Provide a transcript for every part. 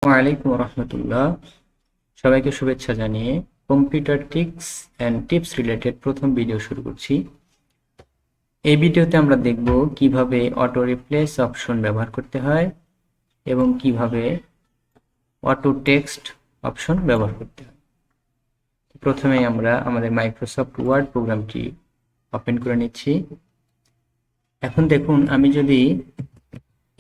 আসসালামু আলাইকুম রহমতুল্লাহ। সবাইকে শুভেচ্ছা জানিয়ে computer tricks and tips related প্রথম ভিডিও শুরু করছি। এই ভিডিওতে আমরা দেখব কিভাবে অটো রিপ্লেস অপশন ব্যবহার করতে হয় এবং কিভাবে অটো টেক্সট অপশন ব্যবহার করতে হয়। প্রথমে আমরা আমাদের মাইক্রোসফট ওয়ার্ড প্রোগ্রামটি ওপেন করে নিচ্ছি। এখন দেখুন, আমি যদি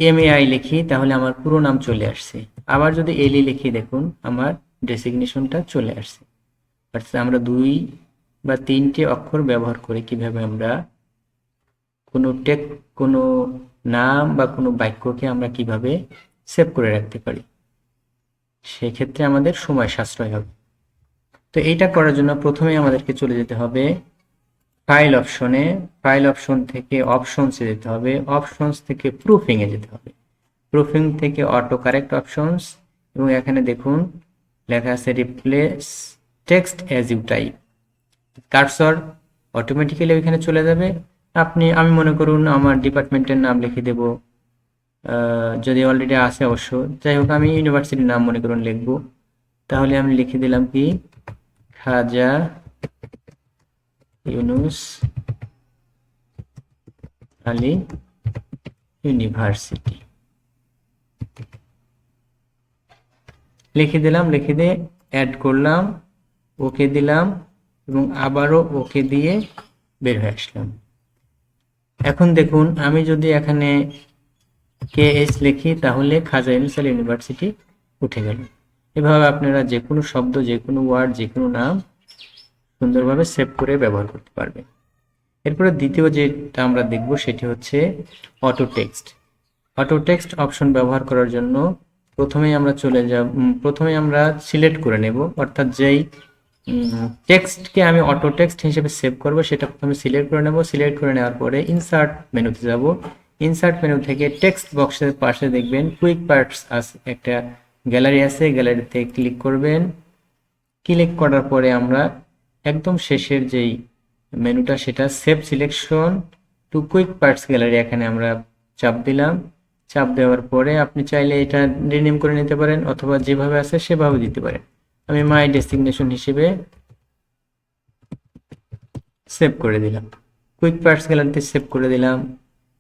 এমএআই লিখি তাহলে আমার পুরো নাম চলে আসছে। আবার যদি এলই লিখি, দেখুন আমার ডেসিগনেশনটা চলে আসছে। অর্থাৎ আমরা 2 বা 3টে অক্ষর ব্যবহার করে কিভাবে আমরা কোনো নাম বা কোনো বাক্যকে আমরা কিভাবে সেভ করে রাখতে পারি, সেক্ষেত্রে আমাদের সময় সাশ্রয় হবে। তো এইটা করার জন্য প্রথমে আমাদেরকে চলে যেতে হবে ফাইল অপশনে। ফাইল অপশন থেকে অপশনসে যেতে হবে। অপশনস থেকে প্রুফিংয়ে যেতে হবে। প্রুফিং থেকে অটো কারেক্ট অপশনস, এবং এখানে দেখুন লেখা আছে replace text as you type. Cursor automatically ওইখানে চলে যাবে। আমি মনে করুন আমার ডিপার্টমেন্টের নাম লিখে দেব, যদি অলরেডি আছে অবশ্য। যাই হোক, আমি ইউনিভার্সিটির নাম মনে করুন লিখব। তাহলে আমি লিখে দিলাম কি, খাজা ইউনুস আলী ইউনিভার্সিটি লিখে দিলাম। লিখে দিয়ে অ্যাড করলাম, ওকে দিলাম এবং আবারও ওকে দিয়ে বের হয়ে আসলাম। এখন দেখুন, আমি যদি এখানে KH লিখি তাহলে খাজা ইউনুস আলী ইউনিভার্সিটি উঠে গেল। এভাবে আপনারা যে কোনো শব্দ, যে কোনো ওয়ার্ড, যে কোনো নাম সুন্দরভাবে সেভ করে ব্যবহার করতে পারবেন। এরপরে দ্বিতীয় যেটা আমরা দেখব সেটি হচ্ছে auto text. Auto text option ব্যবহার করার জন্য প্রথমেই আমরা সিলেক্ট করে নেব, অর্থাৎ যেই টেক্সটকে আমি অটো টেক্সট হিসেবে সেভ করব সেটা প্রথমে সিলেক্ট করে নেব। সিলেক্ট করে নেওয়ার পরে ইনসার্ট মেনুতে যাব। ইনসার্ট মেনু থেকে টেক্সট বক্সের পাশে দেখবেন কুইক পার্টস আছে, একটা গ্যালারি আছে। গ্যালারিতে ক্লিক করবেন। ক্লিক করার পরে আমরা একদম শেষের যেই মেনুটা, সেটা save selection to quick parts gallery, এখানে আমরা চাপ দিলাম। চাপ দেওয়ার পরে আপনি চাইলে এটা রিনেম করে নিতে পারেন অথবা যেভাবে আছে সেভাবে দিতে পারেন। আমি মাই ডেসিগনেশন হিসেবে সেভ করে দিলাম। কুইক পার্টস গ্যালারিতে সেভ করে দিলাম।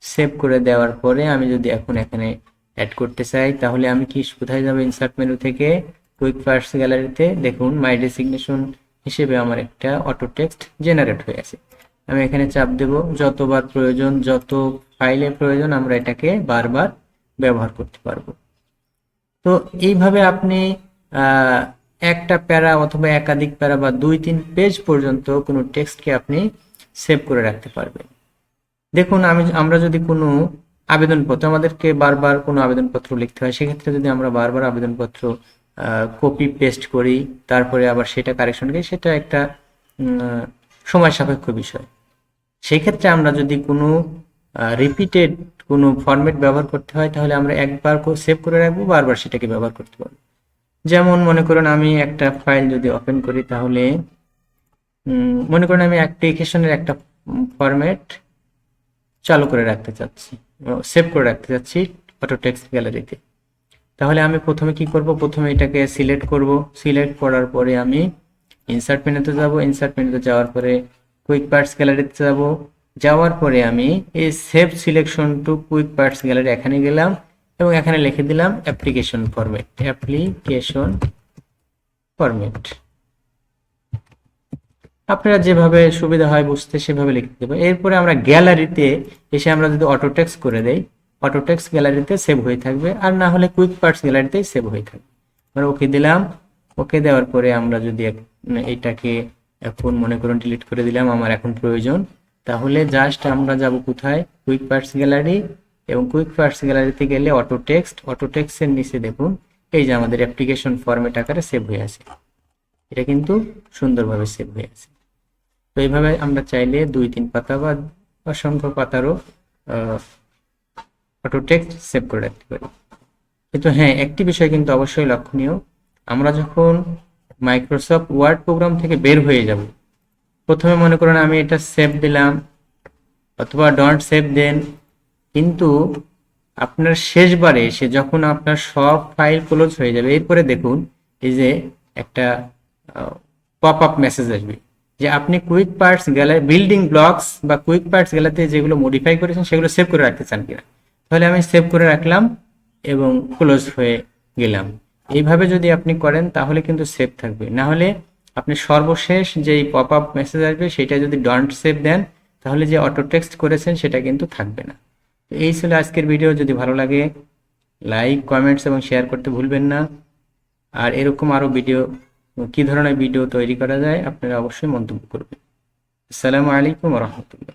সেভ করে দেওয়ার পরে আমি যদি এখন এখানে অ্যাড করতে চাই তাহলে আমি কোথায় যাব? ইনসার্ট মেনু থেকে কুইক পার্টস গ্যালারিতে দেখুন মাই ডেসিগনেশন হিসেবে আমার একটা অটো টেক্সট জেনারেট হয়ে আছে। আমি এখানে চাপ দেব। যতবার প্রয়োজন, যত ফাইলে প্রয়োজন আমরা এটাকে বারবার ব্যবহার করতে পারবো। তো এইভাবে আপনি একটা প্যারা অথবা একাধিক প্যারা বা 2-3 পেজ পর্যন্ত কোনো টেক্সটকে আপনি সেভ করে রাখতে পারবেন। দেখুন, আমরা যদি কোনো আবেদনপত্র, আমাদেরকে বারবার কোনো আবেদনপত্র লিখতে হয়, সেক্ষেত্রে যদি আমরা বারবার আবেদনপত্র কপি পেস্ট করি, তারপরে আবার সেটা কারেকশন করি, সেটা একটা সময় সাপেক্ষ বিষয়। সেই ক্ষেত্রে আমরা যদি কোনো রিপিটেড কোনো ফরম্যাট ব্যবহার করতে হয় তাহলে আমরা একবার সেভ করে রাখবো, বারবার সেটাকে ব্যবহার করতে পারবো। যেমন মনে করুন আমি একটা ফাইল যদি ওপেন করি, তাহলে মনে করুন আমি অ্যাপ্লিকেশনের একটা ফরম্যাট চালু করে রাখতে চাচ্ছি, সেভ করে রাখতে চাচ্ছি অটো টেক্সট গ্যালারিতে। তাহলে আমি প্রথমে কি করব? প্রথমে এটাকে সিলেক্ট করব। সিলেক্ট করার পরে আমি ইনসার্ট মেনুতে যাব। ইনসার্ট মেনুতে যাওয়ার পরে কুইক পার্টস গ্যালারিতে যাব। যাওয়ার পরে আমি এই save selection to quick parts gallery এখানে গেলাম এবং এখানে লিখে দিলাম অ্যাপ্লিকেশন ফরম্যাট। অ্যাপ্লিকেশন ফরম্যাট আপনারা যেভাবে সুবিধা হয় বুঝতে সেভাবে লিখতে দেবো। এরপরে আমরা গ্যালারিতে এসে আমরা যদি অটো টেক্সট করে দেই, অটো টেক্সট গ্যালারিতে সেভ হয়ে থাকবে, আর না হলে কুইক পার্টস গ্যালারিতেই সেভ হয়ে থাকবে। আমরা ওকে দিলাম। ওকে দেওয়ার পরে আমরা যদি এটাকে এখন মনে করুন ডিলিট করে দিলাম, আমার এখন প্রয়োজন, তাহলে জাস্ট আমরা যাব কোথায়? কুইক পার্টস গ্যালারি, এবং কুইক পার্টস গ্যালারিতে গেলে অটো টেক্সটের নিচে দেখুন এই যে আমাদের অ্যাপ্লিকেশন ফরম্যাট আকারে সেভ হয়ে আছে। এটা কিন্তু সুন্দরভাবে সেভ হয়ে আছে। তো এইভাবে আমরা চাইলে 2-3 পাতা বা অসংখ্য পাতারও অটো টেক্সট সেভ করে রাখতে পারি। কিন্তু হ্যাঁ, একটি বিষয় কিন্তু অবশ্যই লক্ষণীয়, আমরা যখন মাইক্রোসফট ওয়ার্ড প্রোগ্রাম থেকে বের হয়ে যাব, প্রথমে মনে করুন আমি এটা সেভ দিলাম অথবা ডন্ট সেভ দেন, কিন্তু আপনার শেষবারে এসে যখন আপনার সব ফাইল ক্লোজ হয়ে যাবে, এরপরে দেখুন এই যে একটা পপ আপ মেসেজ আসবে যে আপনি quick parts gallery building blocks বা কুইক পার্টস গ্যালারিতে যেগুলো মডিফাই করেছেন সেগুলো সেভ করে রাখতে চান কিনা। তাহলে আমি সেভ করে রাখলাম এবং ক্লোজ হয়ে গেলাম। এইভাবে যদি আপনি করেন তাহলে কিন্তু সেভ থাকবে, না হলে আপনি সর্বশেষ যেই পপ আপ মেসেজ আসবে সেটা যদি ডন্ট সেভ দেন তাহলে যে অটো টেক্সট করেছেন সেটা কিন্তু থাকবে না। তো এই ছিল আজকের ভিডিও। যদি ভালো লাগে লাইক, কমেন্টস এবং শেয়ার করতে ভুলবেন না। আর এরকম আরো ভিডিও, কি ধরনের ভিডিও তৈরি করা যায় আপনারা অবশ্যই মন্তব্য করবেন। আসসালামু আলাইকুম ওয়া রাহমাতুল্লাহ।